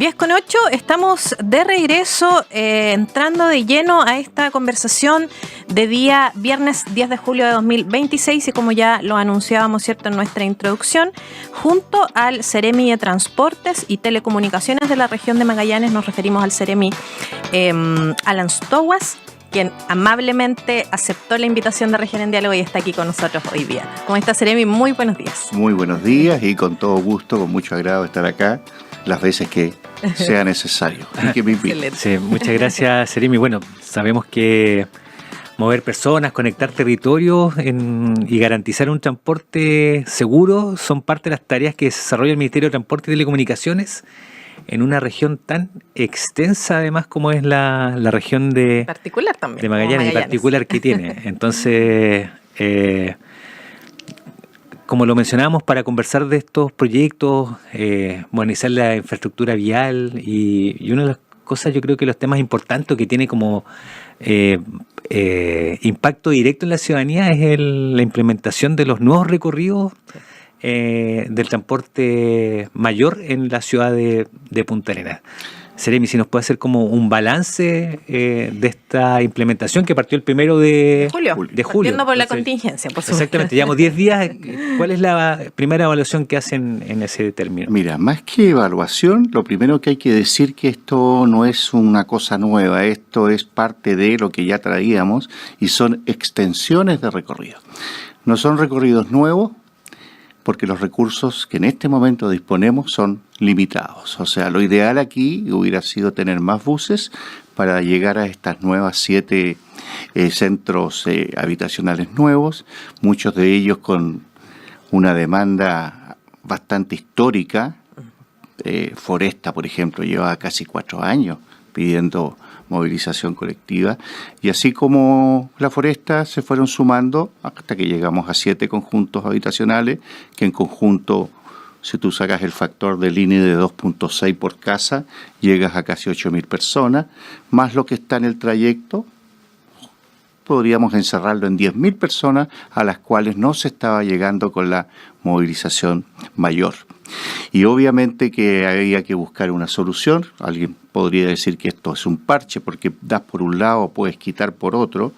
10:08, estamos de regreso, entrando de lleno a esta conversación de día viernes 10 de julio de 2026 y como ya lo anunciábamos, ¿cierto?, en nuestra introducción, junto al Ceremi de Transportes y Telecomunicaciones de la región de Magallanes, nos referimos al Ceremi Alan Stowas, quien amablemente aceptó la invitación de Región en Diálogo y está aquí con nosotros hoy día. ¿Cómo está, Ceremi? Muy buenos días. Muy buenos días y con todo gusto, con mucho agrado estar acá las veces que sea necesario y que me inviten. Sí, muchas gracias, Ceremi. Bueno, sabemos que mover personas, conectar territorios y garantizar un transporte seguro son parte de las tareas que desarrolla el Ministerio de Transporte y Telecomunicaciones en una región tan extensa, además, como es la región de particular también, de Magallanes, en particular que tiene. Entonces, como lo mencionábamos, para conversar de estos proyectos, modernizar la infraestructura vial y una de las cosas, yo creo que los temas importantes que tiene como impacto directo en la ciudadanía es la implementación de los nuevos recorridos del transporte mayor en la ciudad de Punta Arenas. Ceremi, si nos puede hacer como un balance de esta implementación que partió el 1 de julio. Partiendo por la contingencia, por supuesto. Exactamente, llevamos 10 días. ¿Cuál es la primera evaluación que hacen en ese término? Mira, más que evaluación, lo primero que hay que decir que esto no es una cosa nueva, esto es parte de lo que ya traíamos y son extensiones de recorrido. No son recorridos nuevos, porque los recursos que en este momento disponemos son limitados. O sea, lo ideal aquí hubiera sido tener más buses para llegar a estas nuevas 7 centros habitacionales nuevos, muchos de ellos con una demanda bastante histórica. Foresta, por ejemplo, lleva casi 4 años pidiendo movilización colectiva, y así como la Foresta se fueron sumando hasta que llegamos a 7 conjuntos habitacionales, que en conjunto, si tú sacas el factor del INE de 2.6 por casa, llegas a casi 8.000 personas, más lo que está en el trayecto, podríamos encerrarlo en 10.000 personas a las cuales no se estaba llegando con la movilización mayor. Y obviamente que había que buscar una solución. Alguien podría decir que esto es un parche porque das por un lado, puedes quitar por otro,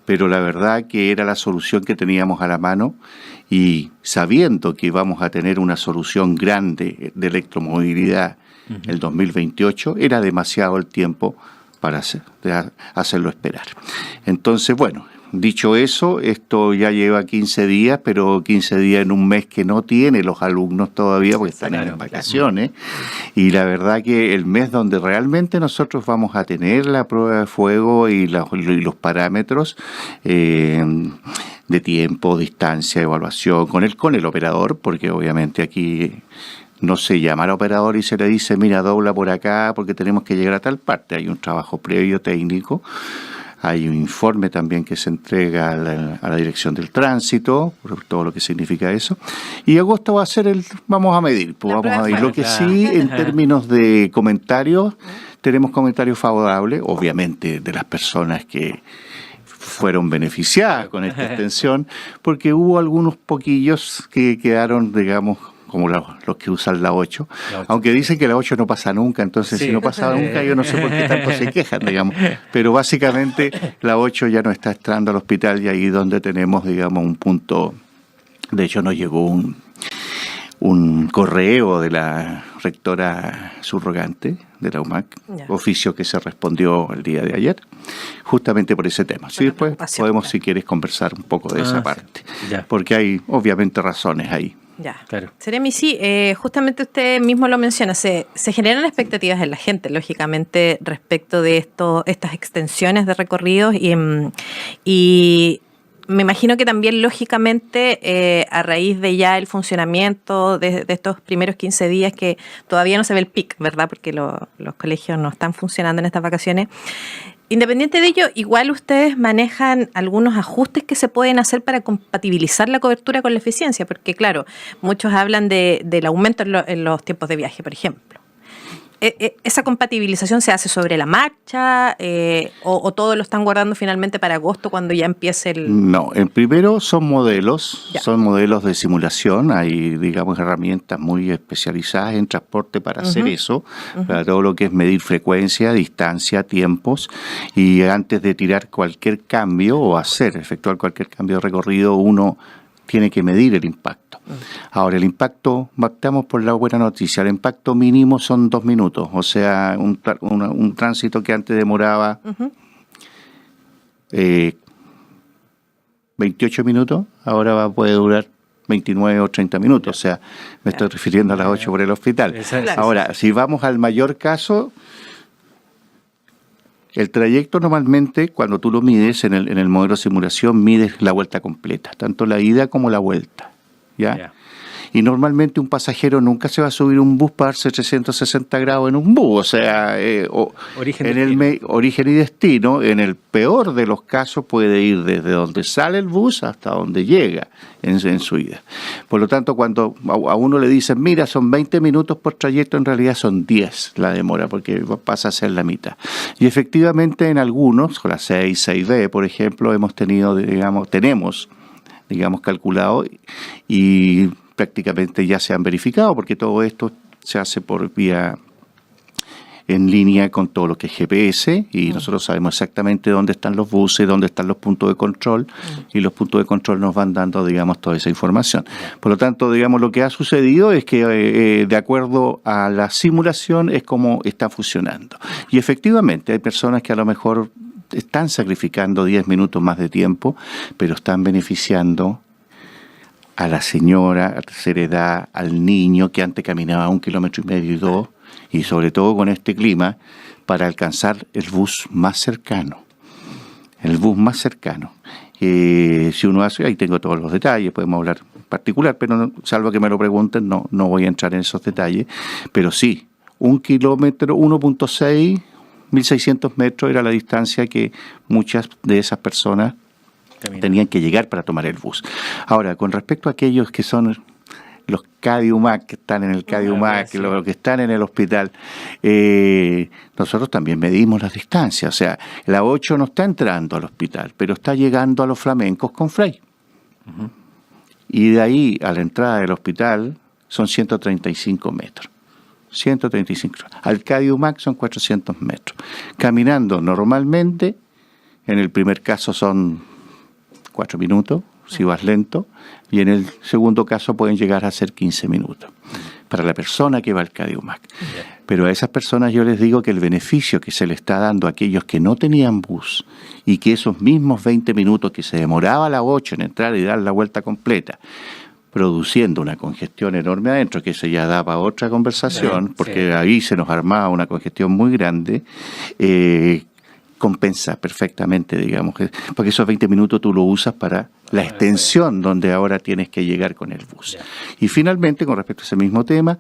pero la verdad que era la solución que teníamos a la mano y sabiendo que íbamos a tener una solución grande de electromovilidad el 2028, era demasiado el tiempo para hacerlo esperar. Entonces, bueno, dicho eso, esto ya lleva 15 días, pero 15 días en un mes que no tiene los alumnos todavía porque están en vacaciones. Y la verdad que el mes donde realmente nosotros vamos a tener la prueba de fuego y los parámetros de tiempo, distancia, evaluación con el operador, porque obviamente aquí no se llama al operador y se le dice, mira, dobla por acá porque tenemos que llegar a tal parte. Hay un trabajo previo técnico. Hay un informe también que se entrega a la Dirección del Tránsito, por todo lo que significa eso. Y agosto va a ser vamos a medir. Lo que sí, en términos de comentarios, tenemos comentarios favorables, obviamente, de las personas que fueron beneficiadas con esta extensión, porque hubo algunos poquillos que quedaron, digamos, como los que usan la 8, aunque dicen que la 8 no pasa nunca, entonces si no pasa nunca yo no sé por qué tanto se quejan, digamos, pero básicamente la 8 ya no está entrando al hospital y ahí donde tenemos, digamos, un punto. De hecho nos llegó un correo de la rectora subrogante de la UMAC, oficio que se respondió el día de ayer, justamente por ese tema. Sí, después podemos, si quieres, conversar un poco de esa parte, porque hay obviamente razones ahí. Ya, claro. Ceremi, sí, justamente usted mismo lo menciona, se generan expectativas en la gente, lógicamente, respecto de estas extensiones de recorridos y me imagino que también, lógicamente, a raíz de ya el funcionamiento de estos primeros 15 días que todavía no se ve el pic, ¿verdad? Porque los colegios no están funcionando en estas vacaciones. Independiente de ello, igual ustedes manejan algunos ajustes que se pueden hacer para compatibilizar la cobertura con la eficiencia, porque claro, muchos hablan del aumento en los tiempos de viaje, por ejemplo. ¿esa compatibilización se hace sobre la marcha o todo lo están guardando finalmente para agosto cuando ya empiece el...? No, en primero son modelos Ya. de simulación, hay, digamos, herramientas muy especializadas en transporte para hacer eso, para todo lo que es medir frecuencia, distancia, tiempos, y antes de tirar cualquier cambio o efectuar cualquier cambio de recorrido, uno tiene que medir el impacto. Ahora, el impacto, partamos por la buena noticia, el impacto mínimo son 2 minutos, o sea, un tránsito que antes demoraba 28 minutos, ahora puede durar 29 o 30 minutos, o sea, me estoy refiriendo a las 8 por el hospital. Ahora, si vamos al mayor caso, el trayecto normalmente, cuando tú lo mides en el modelo de simulación, mides la vuelta completa, tanto la ida como la vuelta, ¿ya? Y normalmente un pasajero nunca se va a subir un bus para darse 360 grados en un bus, o sea, origen y destino, en el peor de los casos puede ir desde donde sale el bus hasta donde llega en su ida. Por lo tanto, cuando a uno le dicen, mira, son 20 minutos por trayecto, en realidad son 10 la demora, porque pasa a ser la mitad. Y efectivamente en algunos, con la 6B, por ejemplo, tenemos calculado y prácticamente ya se han verificado, porque todo esto se hace por vía en línea con todo lo que es GPS, y nosotros sabemos exactamente dónde están los buses, dónde están los puntos de control, y los puntos de control nos van dando, toda esa información. Por lo tanto, lo que ha sucedido es que, de acuerdo a la simulación, es como está funcionando. Y efectivamente, hay personas que a lo mejor están sacrificando 10 minutos más de tiempo, pero están beneficiando a la señora, a tercera edad, al niño que antes caminaba 1,5 kilómetros y 2, y sobre todo con este clima, para alcanzar el bus más cercano. El bus más cercano. Si uno hace, ahí tengo todos los detalles, podemos hablar en particular, pero salvo que me lo pregunten, no voy a entrar en esos detalles. Pero sí, 1 kilómetro, 1,6, 1.600 metros era la distancia que muchas de esas personas tenían que llegar para tomar el bus. Ahora, con respecto a aquellos que son los CADIUMAC, que están en el CADIUMAC, los que están en el hospital, nosotros también medimos las distancias. O sea, la 8 no está entrando al hospital, pero está llegando a los flamencos con Frey. Y de ahí a la entrada del hospital son 135 metros. 135. Al CADIUMAC son 400 metros. Caminando normalmente, en el primer caso son 4 minutos, si vas lento, y en el segundo caso pueden llegar a ser 15 minutos para la persona que va al CADIUMAC. Pero a esas personas yo les digo que el beneficio que se le está dando a aquellos que no tenían bus, y que esos mismos 20 minutos que se demoraba a la 8 en entrar y dar la vuelta completa, produciendo una congestión enorme adentro, que eso ya da para otra conversación, porque ahí se nos armaba una congestión muy grande, compensa perfectamente, porque esos 20 minutos tú lo usas para la extensión donde ahora tienes que llegar con el bus. Y finalmente, con respecto a ese mismo tema,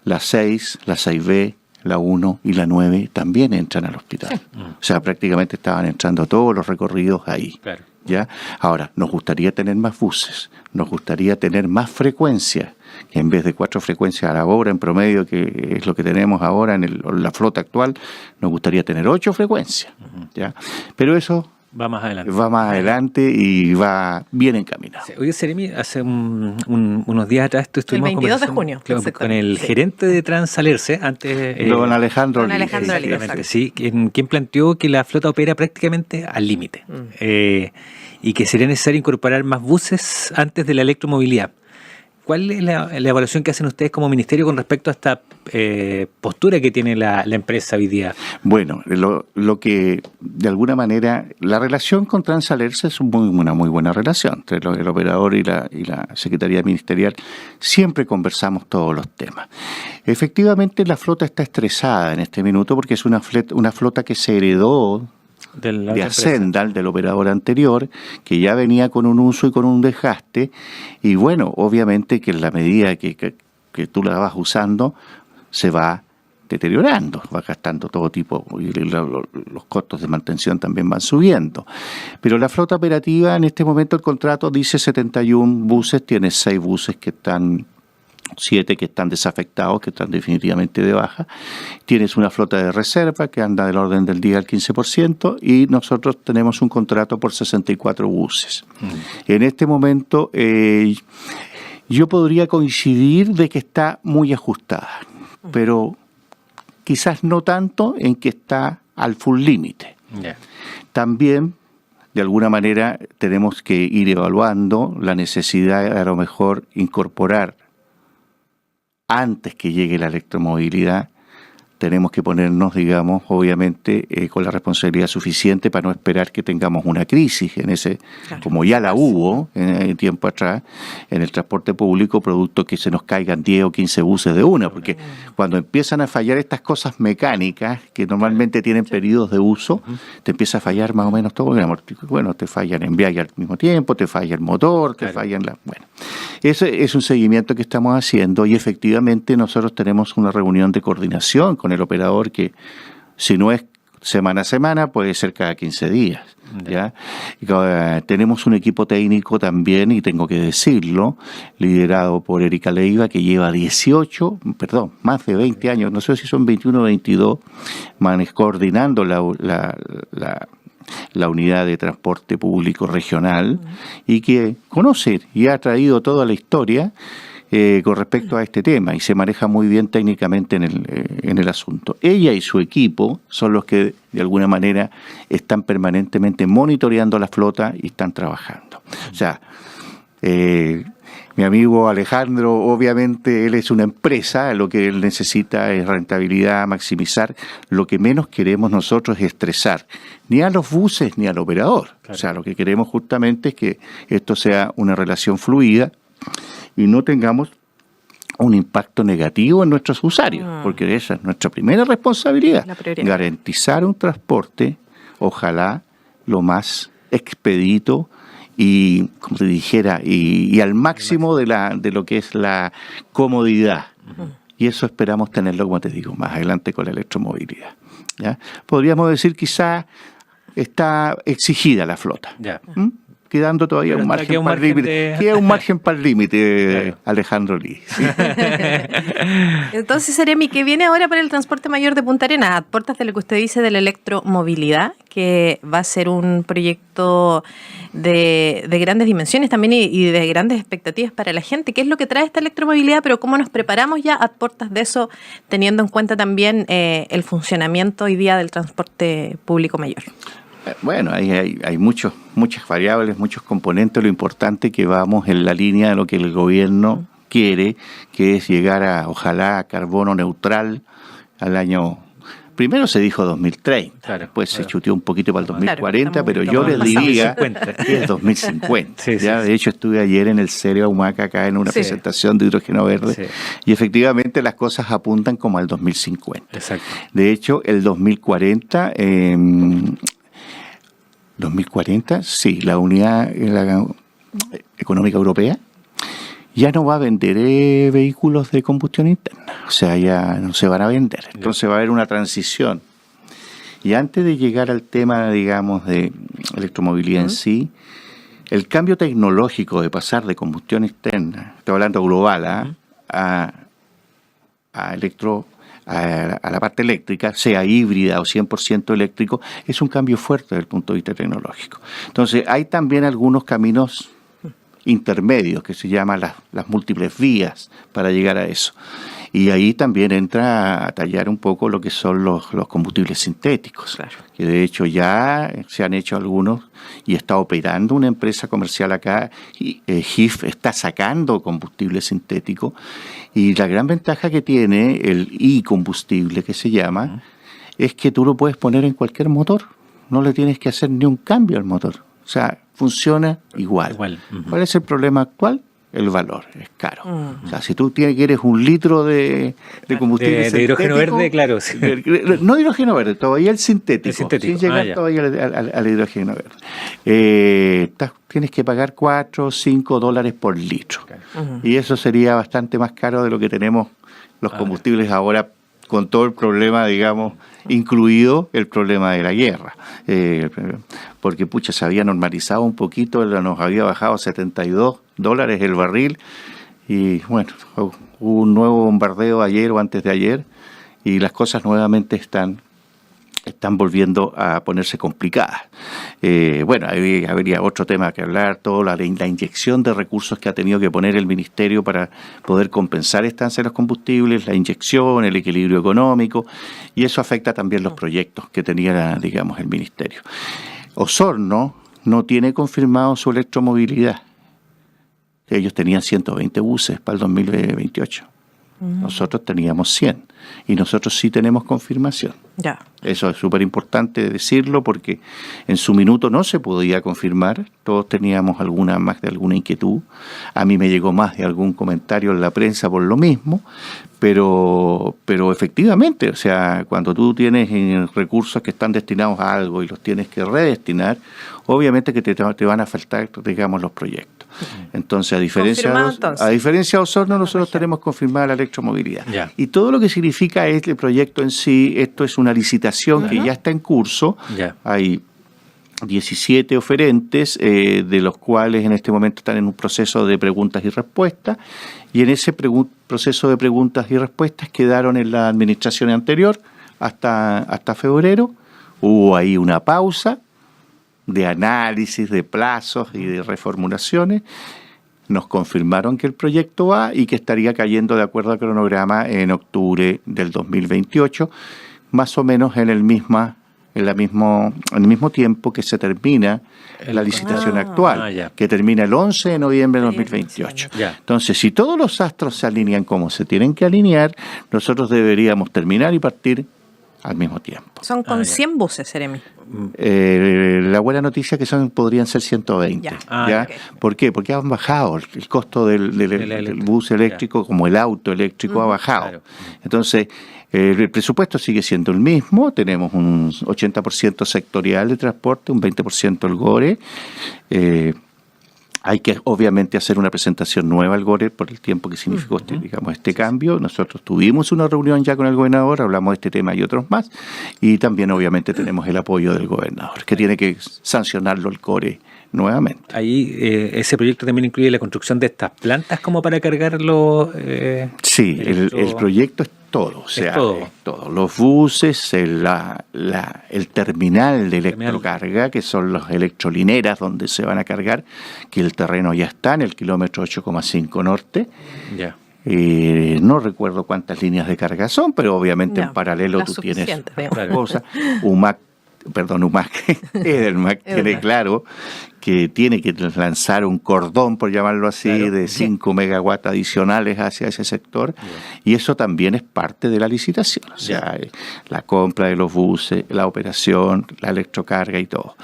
la 6, la 6B, la 1 y la 9 también entran al hospital. O sea, prácticamente estaban entrando todos los recorridos ahí. Claro. ¿Ya? Ahora, nos gustaría tener más buses, nos gustaría tener más frecuencias, que en vez de 4 frecuencias a la hora en promedio, que es lo que tenemos ahora en la flota actual, nos gustaría tener 8 frecuencias. ¿Ya? Pero eso va más adelante y va bien encaminado. Oye, Seremi, hace unos días atrás estuvimos el 22 de junio con el gerente de Transalerce, antes don Alejandro Oliva, sí, quien planteó que la flota opera prácticamente al límite, y que sería necesario incorporar más buses antes de la electromovilidad. ¿Cuál es la evaluación que hacen ustedes como ministerio con respecto a esta postura que tiene la empresa hoy día? Bueno, lo que de alguna manera, la relación con Transalerce es una muy buena relación entre el operador y la Secretaría Ministerial. Siempre conversamos todos los temas. Efectivamente, la flota está estresada en este minuto porque es una flota que se heredó de Ascendal, del operador anterior, que ya venía con un uso y con un desgaste, y bueno, obviamente que en la medida que tú la vas usando, se va deteriorando, va gastando todo tipo, y los costos de mantención también van subiendo. Pero la flota operativa, en este momento el contrato dice 71 buses, tiene 6 buses que están 7 que están desafectados, que están definitivamente de baja. Tienes una flota de reserva que anda del orden del día al 15% y nosotros tenemos un contrato por 64 buses. En este momento yo podría coincidir de que está muy ajustada, pero quizás no tanto en que está al full límite. Yeah. También, de alguna manera, tenemos que ir evaluando la necesidad de a lo mejor incorporar antes que llegue la electromovilidad. Tenemos que ponernos, digamos, obviamente, con la responsabilidad suficiente para no esperar que tengamos una crisis en ese, claro, como ya la hubo en tiempo atrás, en el transporte público, producto que se nos caigan 10 o 15 buses de una, porque cuando empiezan a fallar estas cosas mecánicas, que normalmente tienen periodos de uso, te empieza a fallar más o menos todo, bueno, te fallan en viaje al mismo tiempo, te falla el motor, te fallan las... Bueno, ese es un seguimiento que estamos haciendo y efectivamente nosotros tenemos una reunión de coordinación con el operador que, si no es semana a semana, puede ser cada 15 días. ¿Ya? Tenemos un equipo técnico también, y tengo que decirlo, liderado por Erika Leiva, que lleva más de 20 años, no sé si son 21 o 22, coordinando la unidad de transporte público regional, y que conoce y ha traído toda la historia con respecto a este tema y se maneja muy bien técnicamente en el asunto. Ella y su equipo son los que de alguna manera están permanentemente monitoreando la flota y están trabajando. O sea, mi amigo Alejandro, obviamente él es una empresa, lo que él necesita es rentabilidad, maximizar. Lo que menos queremos nosotros es estresar ni a los buses ni al operador. Claro. O sea, lo que queremos justamente es que esto sea una relación fluida y no tengamos un impacto negativo en nuestros usuarios, porque esa es nuestra primera responsabilidad, garantizar un transporte, ojalá lo más expedito y, como te dijera, y al máximo de lo que es la comodidad. Y eso esperamos tenerlo, como te digo, más adelante con la electromovilidad. ¿Ya? Podríamos decir quizá está exigida la flota. Ya. Quedando todavía un margen para el límite. Queda un margen para el límite, claro. Alejandro Lee. Sí. Entonces, Seremi, ¿qué viene ahora para el transporte mayor de Punta Arenas? A puertas de lo que usted dice de la electromovilidad, que va a ser un proyecto de grandes dimensiones también y de grandes expectativas para la gente. ¿Qué es lo que trae esta electromovilidad? Pero ¿cómo nos preparamos ya a puertas de eso, teniendo en cuenta también el funcionamiento hoy día del transporte público mayor? Bueno, hay muchas variables, muchos componentes. Lo importante es que vamos en la línea de lo que el gobierno quiere, que es llegar ojalá, a carbono neutral al año... Primero se dijo 2030, claro, después se chuteó un poquito para el 2040, claro, pero yo les diría que es 2050. Sí, ¿ya? Sí, de hecho, estuve ayer en el Cereo Humaca acá en una presentación de hidrógeno verde, y efectivamente las cosas apuntan como al 2050. Exacto. De hecho, el 2040... 2040, sí, la Unidad Económica Europea ya no va a vender vehículos de combustión interna, o sea, ya no se van a vender, entonces va a haber una transición. Y antes de llegar al tema, digamos, de electromovilidad en sí, el cambio tecnológico de pasar de combustión externa, estoy hablando global, a la parte eléctrica, sea híbrida o 100% eléctrico, es un cambio fuerte desde el punto de vista tecnológico. Entonces, hay también algunos caminos intermedios que se llaman las múltiples vías para llegar a eso. Y ahí también entra a tallar un poco lo que son los combustibles sintéticos, claro, que de hecho ya se han hecho algunos y está operando una empresa comercial acá, y GIF está sacando combustible sintético, y la gran ventaja que tiene el e-combustible, que se llama, es que tú lo puedes poner en cualquier motor, no le tienes que hacer ni un cambio al motor, o sea, funciona igual. ¿Cuál es el problema actual? El valor, es caro. O sea, si tú quieres un litro de combustible de hidrógeno verde, claro. Sí. No hidrógeno verde, todavía el sintético. Sin llegar todavía al hidrógeno verde. Tienes que pagar $4 o $5 por litro. Y eso sería bastante más caro de lo que tenemos los combustibles ahora, con todo el problema, digamos, incluido el problema de la guerra. Porque, se había normalizado un poquito, nos había bajado $72 el barril, Y bueno, hubo un nuevo bombardeo ayer o antes de ayer y las cosas nuevamente están volviendo a ponerse complicadas. Bueno, habría otro tema que hablar, toda la inyección de recursos que ha tenido que poner el Ministerio para poder compensar esta alza de los combustibles, la inyección, el equilibrio económico, y eso afecta también los proyectos que tenía, digamos, el Ministerio. Osorno no tiene confirmado su electromovilidad. Ellos tenían 120 buses para el 2028. Nosotros teníamos 100 y nosotros sí tenemos confirmación. Ya. Eso es súper importante decirlo porque en su minuto no se podía confirmar, todos teníamos más de alguna inquietud, a mí me llegó más de algún comentario en la prensa por lo mismo, pero efectivamente, o sea, cuando tú tienes recursos que están destinados a algo y los tienes que redestinar, obviamente que te van a faltar, digamos, los proyectos. Entonces, a diferencia de Osorno, nosotros tenemos confirmada la electromovilidad. Ya. Y todo lo que significa este proyecto en sí, esto es una licitación que ya está en curso. Ya. Hay 17 oferentes, de los cuales en este momento están en un proceso de preguntas y respuestas, y en ese proceso de preguntas y respuestas quedaron en la administración anterior hasta febrero. Hubo ahí una pausa de análisis, de plazos y de reformulaciones. Nos confirmaron que el proyecto va y que estaría cayendo de acuerdo al cronograma en octubre del 2028, más o menos en el mismo tiempo que se termina la licitación actual, que termina el 11 de noviembre de 2028. Entonces, si todos los astros se alinean como se tienen que alinear, nosotros deberíamos terminar y partir al mismo tiempo. Son con 100 buses, Seremi. La buena noticia es que podrían ser 120. ¿Ya? Okay. ¿Por qué? Porque han bajado el costo del bus eléctrico, como el auto eléctrico ha bajado. Claro. Entonces, el presupuesto sigue siendo el mismo. Tenemos un 80% sectorial de transporte, un 20% el GORE. Hay que obviamente hacer una presentación nueva al GORE por el tiempo que significó este cambio. Nosotros tuvimos una reunión ya con el gobernador, hablamos de este tema y otros más, y también obviamente tenemos el apoyo del gobernador, que tiene que sancionarlo el GORE nuevamente. Ahí ese proyecto también incluye la construcción de estas plantas como para cargarlo. Sí, el proyecto es todo, o sea, todo. Los buses, el terminal de electrocarga, que son las electrolineras donde se van a cargar, que el terreno ya está en el kilómetro 8,5 norte. Ya. No recuerdo cuántas líneas de carga son, pero obviamente en paralelo tú tienes cosas. Edelmac tiene claro que tiene que lanzar un cordón, por llamarlo así, de 5 megawatts adicionales hacia ese sector, y eso también es parte de la licitación, o sea, la compra de los buses, la operación, la electrocarga y todo.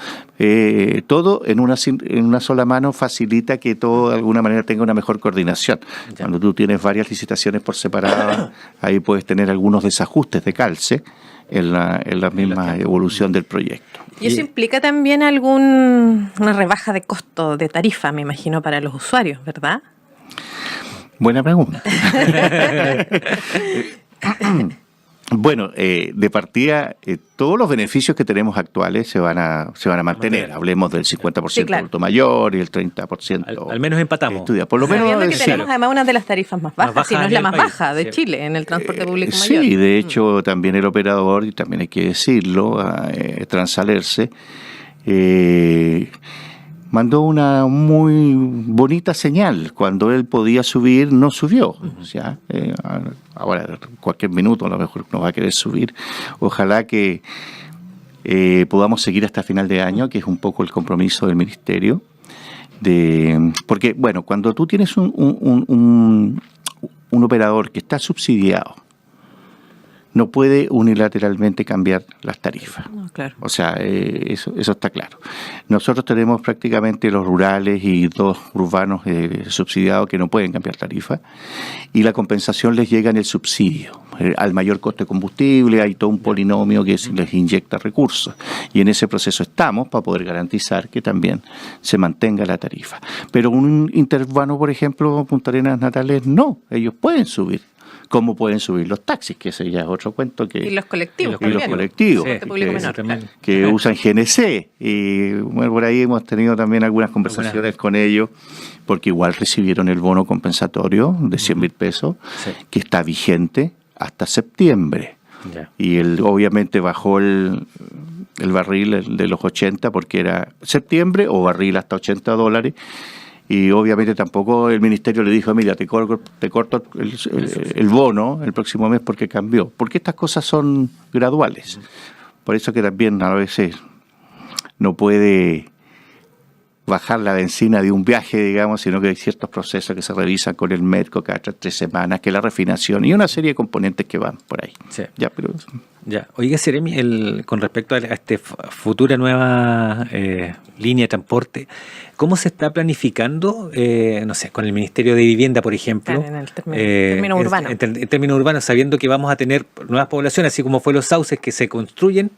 Todo en una sola mano facilita que todo de alguna manera tenga una mejor coordinación. Cuando tú tienes varias licitaciones por separado, ahí puedes tener algunos desajustes de calce en la misma evolución del proyecto. ¿Y eso implica también una rebaja de costo de tarifa, me imagino, para los usuarios, verdad? Buena pregunta. Bueno, de partida, todos los beneficios que tenemos actuales se van a mantener. Hablemos del 50% de adulto mayor y el 30%. Al menos empatamos. Por lo menos, sabiendo que tenemos además una de las tarifas más bajas, si no es la más baja de Chile en el transporte público mayor. Sí, de hecho, también el operador, y también hay que decirlo, Transalerce, mandó una muy bonita señal. Cuando él podía subir, no subió. O sea, ahora, en cualquier minuto, a lo mejor no va a querer subir. Ojalá que podamos seguir hasta final de año, que es un poco el compromiso del Ministerio. Porque, bueno, cuando tú tienes un operador que está subsidiado, no puede unilateralmente cambiar las tarifas. No, claro. O sea, eso está claro. Nosotros tenemos prácticamente los rurales y 2 urbanos subsidiados que no pueden cambiar tarifa, y la compensación les llega en el subsidio. Al mayor costo de combustible hay todo un polinomio que les inyecta recursos, y en ese proceso estamos para poder garantizar que también se mantenga la tarifa. Pero un interurbano, por ejemplo, Punta Arenas, Natales, no, ellos pueden subir ¿Cómo pueden subir los taxis? Que ese ya es otro cuento. Y los colectivos. Y los colectivos. Transporte público menor, claro. Que usan GNC. Y bueno, por ahí hemos tenido también algunas conversaciones con ellos, porque igual recibieron el bono compensatorio de 100.000 pesos, que está vigente hasta septiembre. Ya. Y obviamente bajó el barril de los 80 porque era septiembre, o barril hasta $80. Y obviamente tampoco el ministerio le dijo, mira, te corto el bono el próximo mes porque cambió. Porque estas cosas son graduales. Por eso que también a veces no puede bajar la benzina de un viaje, digamos, sino que hay ciertos procesos que se revisan con el Merco cada 3 semanas, que la refinación y una serie de componentes que van por ahí. Sí. Ya, pero... Ya. Oiga, Seremi, con respecto a esta futura nueva línea de transporte, ¿cómo se está planificando, no sé, con el Ministerio de Vivienda, por ejemplo? En el término urbano. En términos urbanos, sabiendo que vamos a tener nuevas poblaciones, así como fue los sauces que se construyen,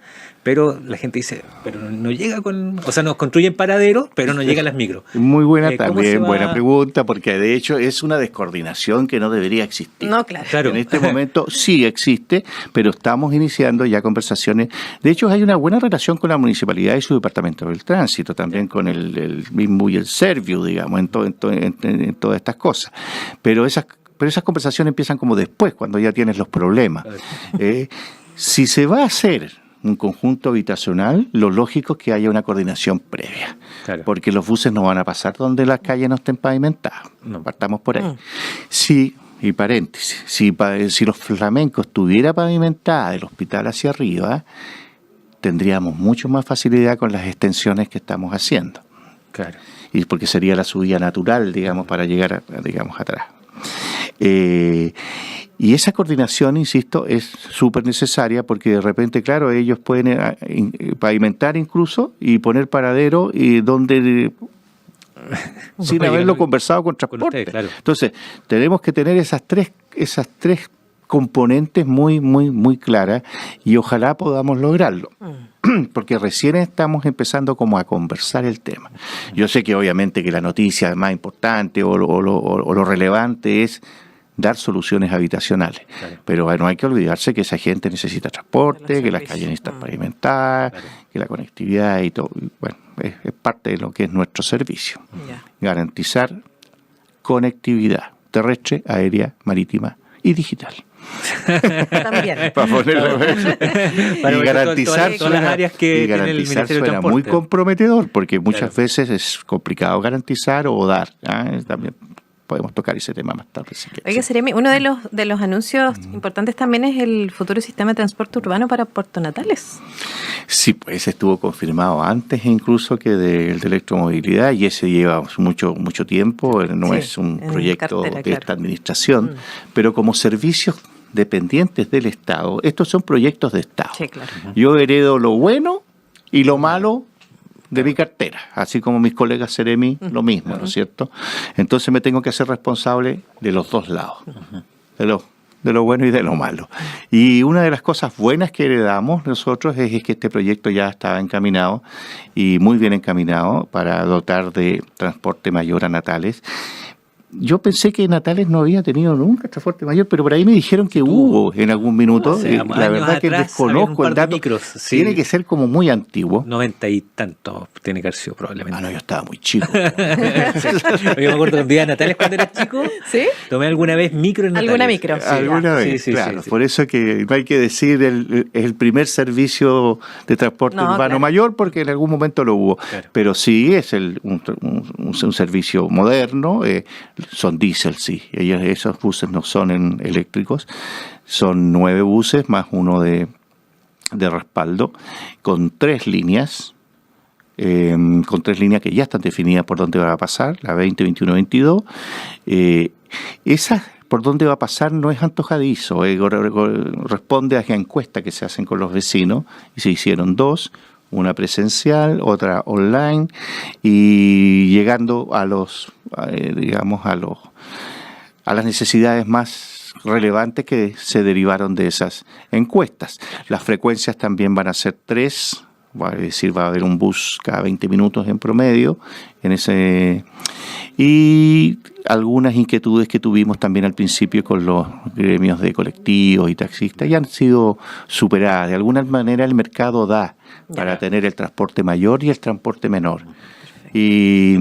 pero la gente dice, pero no llega o sea, nos construyen paraderos, pero no llegan las micros. Muy buena también, buena pregunta, porque de hecho es una descoordinación que no debería existir. No, claro. En este momento sí existe, pero estamos iniciando ya conversaciones. De hecho, hay una buena relación con la municipalidad y su departamento del tránsito, también con el mismo y el Serviu, digamos, en todas estas cosas. Pero esas conversaciones empiezan como después, cuando ya tienes los problemas. Si se va a hacer un conjunto habitacional, lo lógico es que haya una coordinación previa. Claro. Porque los buses no van a pasar donde las calles no estén pavimentadas. No partamos por ahí. Sí, y paréntesis, si los Flamencos estuviera pavimentada del hospital hacia arriba, tendríamos mucho más facilidad con las extensiones que estamos haciendo. Claro. Y porque sería la subida natural, digamos, para llegar, digamos, atrás. Y esa coordinación, insisto, es súper necesaria porque de repente, claro, ellos pueden pavimentar incluso y poner paradero y donde... sin haberlo conversado con transporte. Claro. Entonces, tenemos que tener esas tres componentes muy, muy, muy claras y ojalá podamos lograrlo. Porque recién estamos empezando como a conversar el tema. Yo sé que obviamente que la noticia más importante o lo relevante es dar soluciones habitacionales. Claro. Pero no hay que olvidarse que esa gente necesita transporte, que las calles necesitan pavimentadas, claro, que la conectividad y todo. Bueno, es parte de lo que es nuestro servicio. Yeah. Garantizar conectividad terrestre, aérea, marítima y digital. También. Para ponerlo y garantizar todas las áreas que tiene el Ministerio de Transporte. Muy comprometedor, porque muchas veces es complicado garantizar o dar. También podemos tocar ese tema más tarde. Si Oiga, Seremi, uno de los anuncios importantes también es el futuro sistema de transporte urbano para Puerto Natales. Sí, pues estuvo confirmado antes incluso que de electromovilidad, y ese lleva mucho tiempo, no es un proyecto cartera, de esta administración, pero como servicios dependientes del Estado, estos son proyectos de Estado. Sí, claro. Yo heredo lo bueno y lo malo de mi cartera, así como mis colegas Seremi, lo mismo, ¿no es cierto? Entonces me tengo que hacer responsable de los dos lados, de lo bueno y de lo malo. Y una de las cosas buenas que heredamos nosotros es que este proyecto ya estaba encaminado, y muy bien encaminado, para dotar de transporte mayor a Natales. Yo pensé que Natales no había tenido nunca transporte mayor, pero por ahí me dijeron que hubo en algún minuto. La verdad que desconozco el dato. Micros, sí. Tiene que ser como muy antiguo. 90 y tanto tiene que haber sido probablemente. No, yo estaba muy chico. Yo me acuerdo que un día Natales, cuando era chico, ¿sí? Tomé alguna vez micro en Natales. ¿Alguna micro? Sí, alguna vez, sí, claro. Sí. Por eso que no hay que decir el primer servicio de transporte urbano mayor, porque en algún momento lo hubo. Claro. Pero sí es un servicio moderno. Son diésel, sí. Esos buses no son eléctricos. Son 9 buses más uno de respaldo, con 3 líneas. Con 3 líneas que ya están definidas por dónde va a pasar, la 20, 21, 22. Esa por dónde va a pasar no es antojadizo, responde a la encuesta que se hacen con los vecinos, y se hicieron 2, una presencial, otra online, y llegando a las necesidades más relevantes que se derivaron de esas encuestas. Las frecuencias también van a ser 3 es decir, va a haber un bus cada 20 minutos en promedio en ese. Y algunas inquietudes que tuvimos también al principio con los gremios de colectivos y taxistas ya han sido superadas. De alguna manera el mercado da para tener el transporte mayor y el transporte menor. Y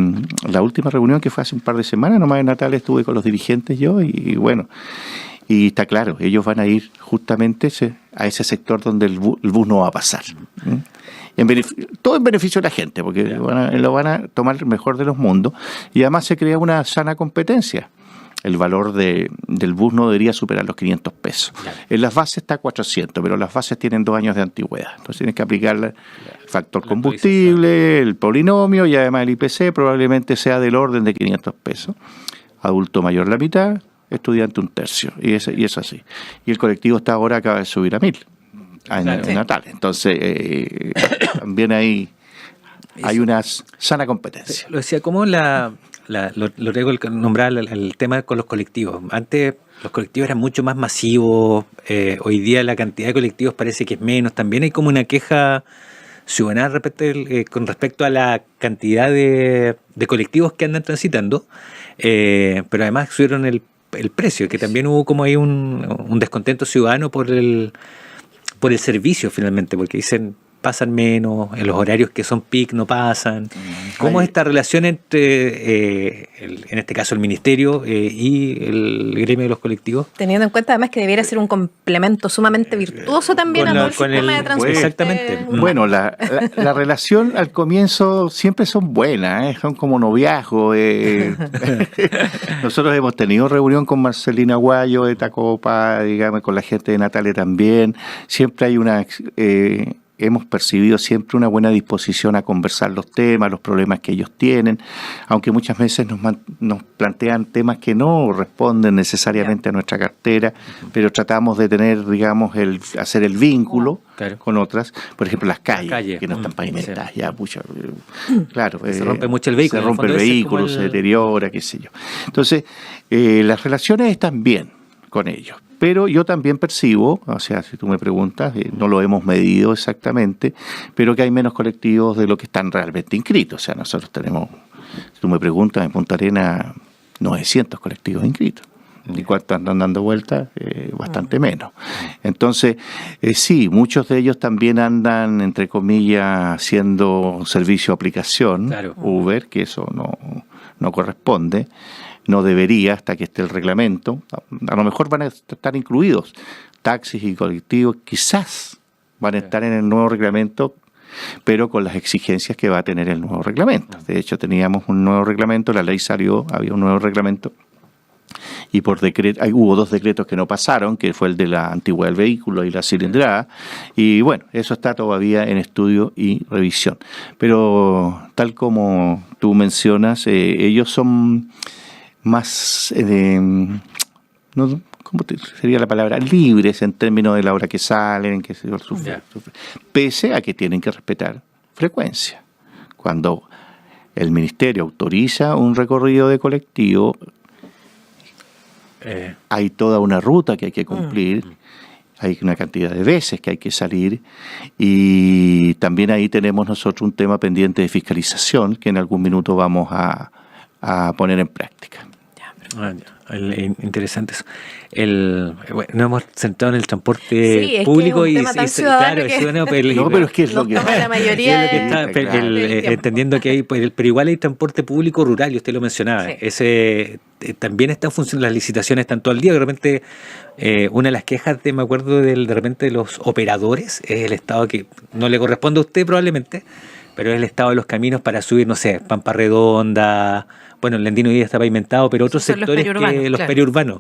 la última reunión, que fue hace un par de semanas nomás en Natal, estuve con los dirigentes yo y bueno, y está claro, ellos van a ir justamente a ese sector donde el bus no va a pasar. Todo en beneficio de la gente, porque lo van a tomar el mejor de los mundos, y además se crea una sana competencia. El valor del bus no debería superar los 500 pesos. En las bases está 400, pero las bases tienen 2 años de antigüedad. Entonces tienes que aplicar el factor combustible, el polinomio y además el IPC probablemente sea del orden de 500 pesos. Adulto mayor la mitad, estudiante un tercio, y es así. Y el colectivo está ahora, acaba de subir a 1000 en Natal. Entonces también hay una sana competencia. Lo decía, ¿cómo lo tengo que nombrar el tema con los colectivos? Antes los colectivos eran mucho más masivos, hoy día la cantidad de colectivos parece que es menos. También hay como una queja ciudadana con respecto a la cantidad de colectivos que andan transitando, pero además subieron el precio, que también hubo como ahí un descontento ciudadano por el servicio finalmente, porque dicen pasan menos, en los horarios que son peak no pasan. ¿Cómo es esta relación entre, en este caso, el ministerio y el gremio de los colectivos? Teniendo en cuenta además que debiera ser un complemento sumamente virtuoso también a todo el sistema de transporte. Exactamente. Bueno, la relación al comienzo siempre son buenas, son como noviazgo. Nosotros hemos tenido reunión con Marcelina Guayo de Tacopa, digamos, con la gente de Natale también. Siempre hay hemos percibido siempre una buena disposición a conversar los temas, los problemas que ellos tienen, aunque muchas veces nos plantean temas que no responden necesariamente a nuestra cartera, pero tratamos de tener, digamos, hacer el vínculo con otras, por ejemplo, las calles que no están pavimentadas, ya, pucha, claro. Se rompe mucho el vehículo. Se rompe el vehículo, se deteriora, qué sé yo. Entonces, las relaciones están bien con ellos. Pero yo también percibo, o sea, si tú me preguntas, no lo hemos medido exactamente, pero que hay menos colectivos de lo que están realmente inscritos. O sea, nosotros tenemos, si tú me preguntas, en Punta Arenas, 900 colectivos inscritos. ¿Y cuántos andan dando vueltas? Bastante menos. Entonces, sí, muchos de ellos también andan, entre comillas, haciendo servicio aplicación, Uber, que eso no corresponde. No debería hasta que esté el reglamento. A lo mejor van a estar incluidos taxis y colectivos, quizás van a estar en el nuevo reglamento, pero con las exigencias que va a tener el nuevo reglamento. De hecho, teníamos un nuevo reglamento, la ley salió, había un nuevo reglamento, y por decreto hubo 2 decretos que no pasaron, que fue el de la antigüedad del vehículo y la cilindrada, y bueno, eso está todavía en estudio y revisión. Pero tal como tú mencionas, ellos son más, ¿cómo sería la palabra? Libres en términos de la hora que salen, que pese a que tienen que respetar frecuencia. Cuando el ministerio autoriza un recorrido de colectivo, hay toda una ruta que hay que cumplir, hay una cantidad de veces que hay que salir, y también ahí tenemos nosotros un tema pendiente de fiscalización que en algún minuto vamos a poner en práctica. Interesante eso. Nos hemos centrado en el transporte público y claro, pero es que es lo que la mayoría entendiendo que hay, pero igual hay transporte público rural, y usted lo mencionaba. Ese también está funcionando, las licitaciones están todo el día. De repente, una de las quejas me acuerdo de repente de los operadores es el estado que no le corresponde a usted probablemente, pero es el estado de los caminos para subir, no sé, Pampa Redonda. Bueno, el Andino hoy día está pavimentado, pero otros sectores los periurbanos.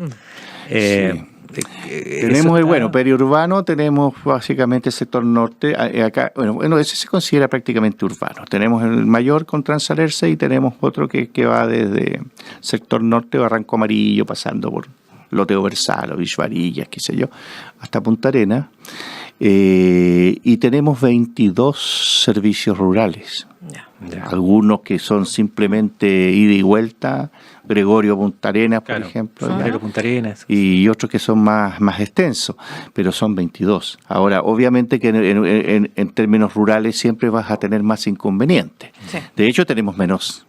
Tenemos periurbano, tenemos básicamente el sector norte. Acá, ese se considera prácticamente urbano. Tenemos el mayor con Transalerce y tenemos otro que va desde sector norte, Barranco Amarillo, pasando por Loteo Versal, Beach Varillas, qué sé yo, hasta Punta Arenas. Y tenemos 22 servicios rurales. Ya. Algunos que son simplemente ida y vuelta, Gregorio Punta Arenas, por ejemplo. Sombrero Punta Arenas. Y otros que son más extensos, pero son 22. Ahora, obviamente que en términos rurales siempre vas a tener más inconvenientes. Sí. De hecho, tenemos menos.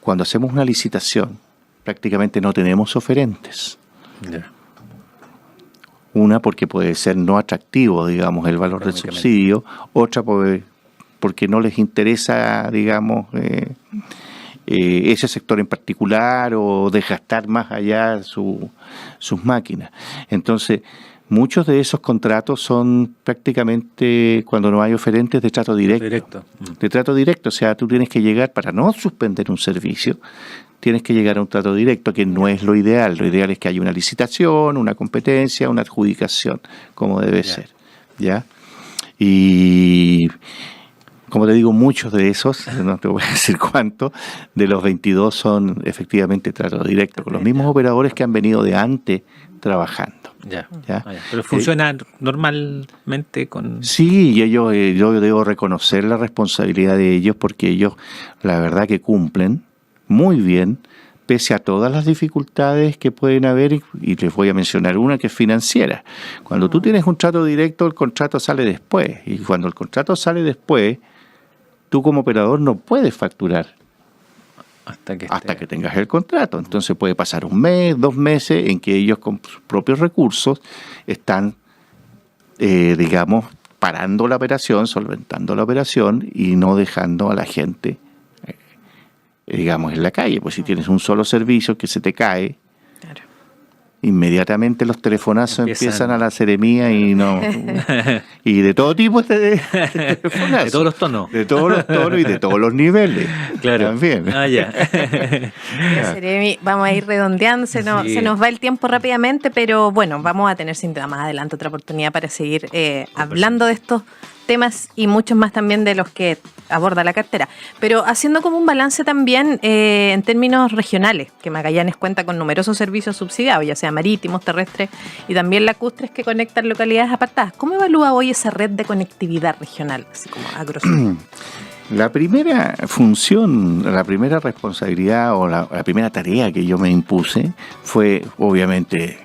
Cuando hacemos una licitación, prácticamente no tenemos oferentes. Ya. Una, porque puede ser no atractivo, digamos, el valor del subsidio. Otra, porque no les interesa, digamos, ese sector en particular o desgastar más allá sus máquinas. Entonces, muchos de esos contratos son prácticamente, cuando no hay oferentes, de trato directo. De trato directo, o sea, tú tienes que llegar, para no suspender un servicio, tienes que llegar a un trato directo, que no es lo ideal. Lo ideal es que haya una licitación, una competencia, una adjudicación, como debe ser. ¿Ya? Y como te digo, muchos de esos, no te voy a decir cuántos, de los 22 son efectivamente trato directo, con los mismos operadores que han venido de antes trabajando. Ya. ¿Ya? Pero funciona normalmente con... Sí, y yo debo reconocer la responsabilidad de ellos, porque ellos, la verdad, que cumplen muy bien, pese a todas las dificultades que pueden haber, y les voy a mencionar una que es financiera. Cuando tú tienes un trato directo, el contrato sale después, y cuando el contrato sale después, tú como operador no puedes facturar hasta que tengas el contrato. Entonces puede pasar un mes, 2 meses, en que ellos con sus propios recursos están, digamos, parando la operación, solventando la operación y no dejando a la gente, digamos, en la calle. Pues si tienes un solo servicio que se te cae, claro, inmediatamente los telefonazos empiezan a la seremía y no y de todo tipo de telefonazos. De todos los tonos. De todos los tonos y de todos los niveles. Claro. También. Ya. Seremi, vamos a ir redondeando, se nos va el tiempo rápidamente, pero bueno, vamos a tener sin duda más adelante otra oportunidad para seguir hablando de estos temas y muchos más también de los que aborda la cartera. Pero haciendo como un balance también en términos regionales, que Magallanes cuenta con numerosos servicios subsidiados, ya sea marítimos, terrestres y también lacustres que conectan localidades apartadas. ¿Cómo evalúa hoy esa red de conectividad regional, así como a grosso modo? La primera función, la primera responsabilidad o la primera tarea que yo me impuse fue, obviamente,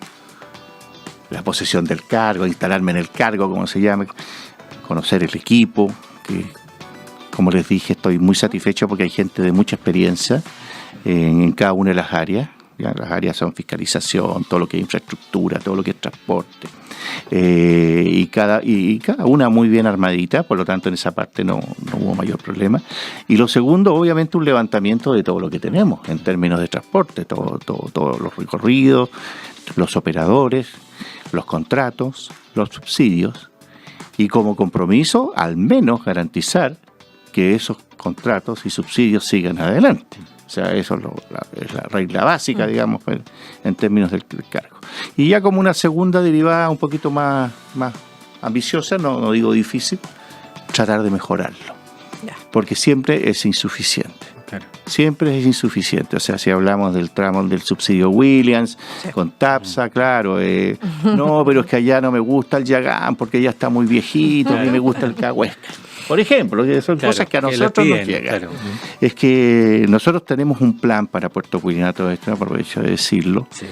la posesión del cargo, instalarme en el cargo, como se llama, conocer el equipo, que, como les dije, estoy muy satisfecho porque hay gente de mucha experiencia en cada una de las áreas. Ya, las áreas son fiscalización, todo lo que es infraestructura, todo lo que es transporte, y cada una muy bien armadita, por lo tanto en esa parte no hubo mayor problema. Y lo segundo, obviamente, un levantamiento de todo lo que tenemos en términos de transporte, todos los recorridos, los operadores, los contratos, los subsidios, y como compromiso, al menos garantizar que esos contratos y subsidios sigan adelante. O sea, eso es la regla básica, digamos, en términos del cargo. Y ya como una segunda derivada un poquito más ambiciosa, no digo difícil, tratar de mejorarlo. Porque siempre es insuficiente. Claro. Siempre es insuficiente. O sea, si hablamos del tramo del subsidio Williams, sí, con TAPSA, claro, no, pero es que allá no me gusta el Yagán porque ya está muy viejito, a mí me gusta el Cahuéscar. Por ejemplo, son cosas que a nosotros nos llegan. Claro. Es que nosotros tenemos un plan para Puerto Quirinato, aprovecho de decirlo. Sí.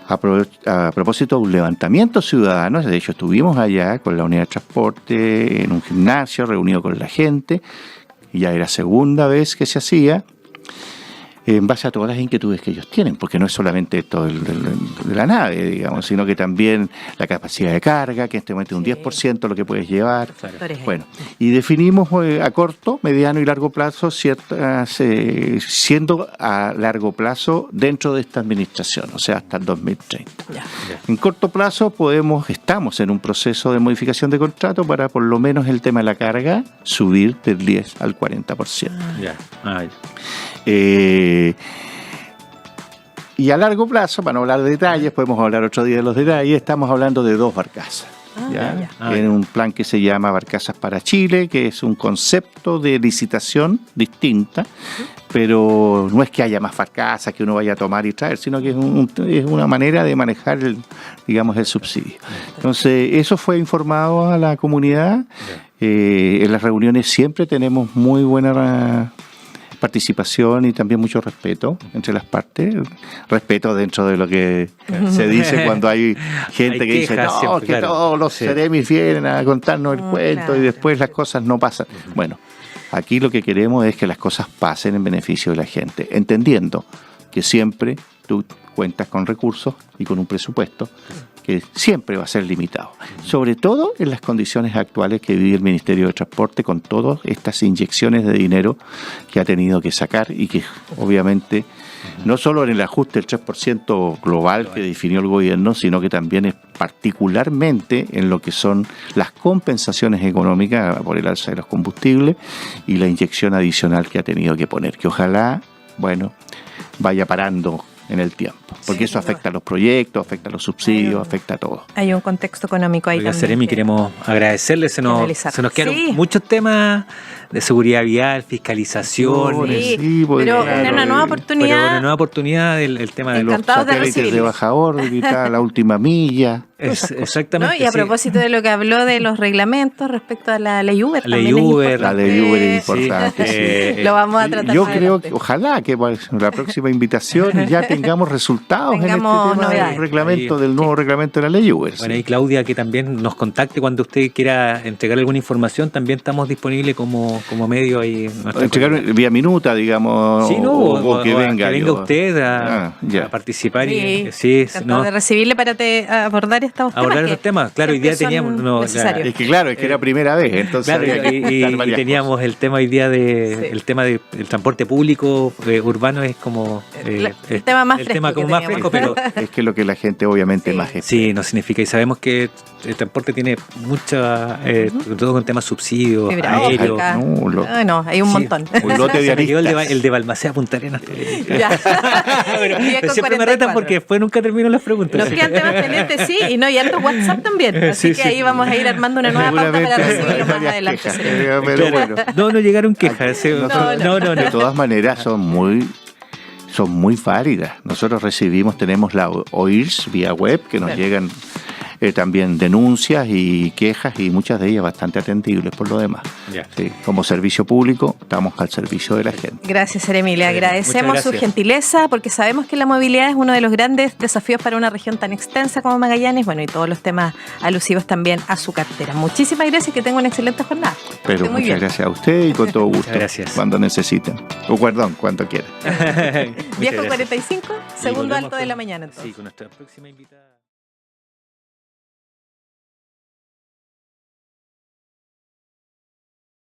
A propósito de un levantamiento ciudadano, de hecho estuvimos allá con la unidad de transporte en un gimnasio, reunido con la gente, y ya era segunda vez que se hacía, en base a todas las inquietudes que ellos tienen, porque no es solamente esto de la nave, digamos, sino que también la capacidad de carga, que en este momento es un 10% lo que puedes llevar. Bueno, y definimos a corto, mediano y largo plazo, siendo a largo plazo dentro de esta administración, o sea, hasta el 2030. En corto plazo estamos en un proceso de modificación de contrato para por lo menos el tema de la carga subir del 10 al 40%. Y a largo plazo, para no hablar de detalles, podemos hablar otro día de los detalles, estamos hablando de 2 barcazas. ¿ya? Ah, En ya. un plan que se llama Barcazas para Chile, que es un concepto de licitación distinta, pero no es que haya más barcazas que uno vaya a tomar y traer, sino que es una manera de manejar digamos, el subsidio. Entonces, eso fue informado a la comunidad. En las reuniones siempre tenemos muy buena participación y también mucho respeto entre las partes, respeto dentro de lo que se dice cuando hay gente Hay que dice, quejas no, siempre, que claro. todos los Sí. seremis vienen a contarnos el cuento claro. y después las cosas no pasan. Bueno, aquí lo que queremos es que las cosas pasen en beneficio de la gente, entendiendo que siempre tú cuentas con recursos y con un presupuesto que siempre va a ser limitado, sobre todo en las condiciones actuales que vive el Ministerio de Transporte con todas estas inyecciones de dinero que ha tenido que sacar y que obviamente no solo en el ajuste del 3% global que definió el gobierno, sino que también es particularmente en lo que son las compensaciones económicas por el alza de los combustibles y la inyección adicional que ha tenido que poner, que ojalá, bueno, vaya parando en el tiempo, porque Sí, eso afecta a los proyectos, afecta a los subsidios, afecta a todo. Hay un contexto económico ahí Oiga, también. Seremi, que- queremos agradecerle. Se nos quedaron Sí. muchos temas de seguridad vial, fiscalización. Sí, Sí, pues, pero claro, una nueva pero Pero oportunidad. una nueva oportunidad, el tema de los... Encantados de Satélites de recibirlos. baja órbita, la última milla. Exactamente. ¿No? Y a sí. propósito de lo que habló de los reglamentos respecto a la ley Uber, Ley también es Uber, importante. La de Uber es Sí, importante. Sí. Lo vamos a tratar Yo más creo adelante. que ojalá que para la próxima invitación ya tengamos resultados Tengamos en este tema novedades. del reglamento, Ahí, del nuevo reglamento de la ley Uber. Bueno, sí. y Claudia, que también nos contacte cuando usted quiera entregar alguna información, también estamos disponibles como medio ahí. en nuestra Entregar comunidad. vía minuta, digamos, Sí, no, o que venga. yo. usted a ya. participar Sí, y sí, encantado no, de recibirle para abordar estos temas. abordar que estos temas. Claro, hoy día siempre son teníamos no, necesarios. Es que claro, es que era primera vez, entonces claro, había que y juntar varias teníamos el tema hoy día Sí. el tema del transporte público urbano es como El tema más el fresco tema como que más teníamos. fresco, pero cosas. Es que lo que la gente obviamente Sí. más espera. sí, no significa, y sabemos que el transporte tiene mucha, sobre todo con temas subsidios, Fibra aéreos. óptica. No, Ah, no, hay un Sí. montón. Un lote de Se me quedó aristas. el de Balmaceda Punta Arenas. Ya. Pero 10 con siempre me retan 44. porque después nunca termino las preguntas. Nos quedan temas pendientes, sí, y no, y harto WhatsApp también. Así Sí, que sí. ahí vamos a ir armando una nueva pauta para Seguramente recibirlo más varias adelante. quejas, Serena. pero bueno. No llegaron quejas. Nosotros- De todas maneras son muy válidas. Nosotros tenemos la OIRS vía web que nos Claro. llegan también denuncias y quejas y muchas de ellas bastante atendibles por lo demás. Ya. Sí, como servicio público estamos al servicio de la gente. Gracias, Seremi. Le Muchas agradecemos su gracias. gentileza porque sabemos que la movilidad es uno de los grandes desafíos para una región tan extensa como Magallanes, bueno, y todos los temas alusivos también a su cartera. Muchísimas gracias y que tenga una excelente jornada. Pero Esté muy muchas bien. gracias a usted y con todo gusto. gracias. Cuando necesiten. O perdón, cuando quieran. Muchas Viejo gracias. 45, Y segundo volvemos alto de con- la mañana. Entonces. Sí, con nuestra próxima invitada.